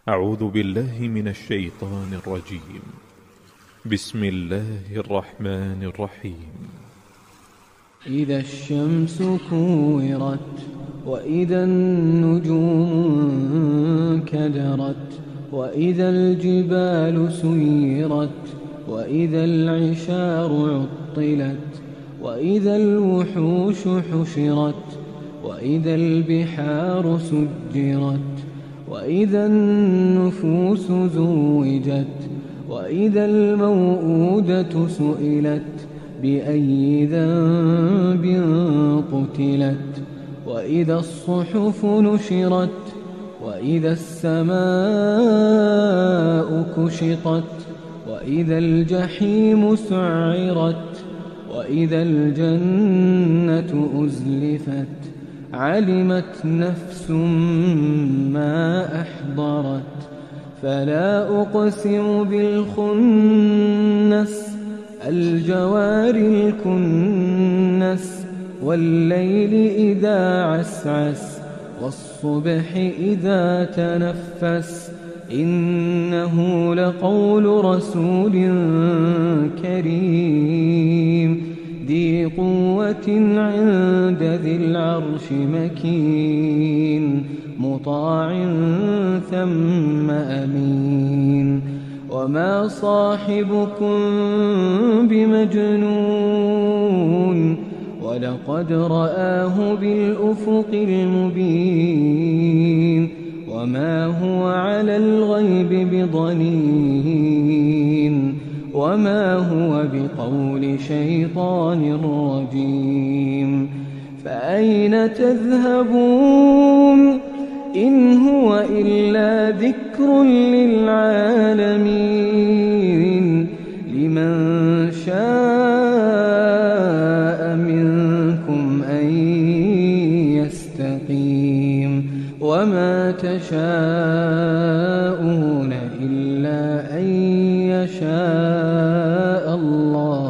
أعوذ بالله من الشيطان الرجيم. بسم الله الرحمن الرحيم. إذا الشمس كورت وإذا النجوم انكدرت وإذا الجبال سيرت وإذا العشار عطلت وإذا الوحوش حشرت وإذا البحار سجرت وإذا النفوس زوجت وإذا الموءودة سئلت بأي ذنب قتلت وإذا الصحف نشرت وإذا السماء كشطت وإذا الجحيم سعرت وإذا الجنة أزلفت علمت نفس ما أحضرت فلا أقسم بالخنس الجوار الكنس والليل إذا عسعس والصبح إذا تنفس إنه لقول رسول كريم ذي قوة عند ذي العرش مكين مطاع ثم أمين وما صاحبكم بمجنون ولقد رآه بالأفق المبين وما هو على الغيب بضنين وما هو بقول شيطان رجيم فأين تذهبون إن هو إلا ذكر للعالمين لمن شاء منكم أن يستقيم وما تشاءون إلا أن يشاء الله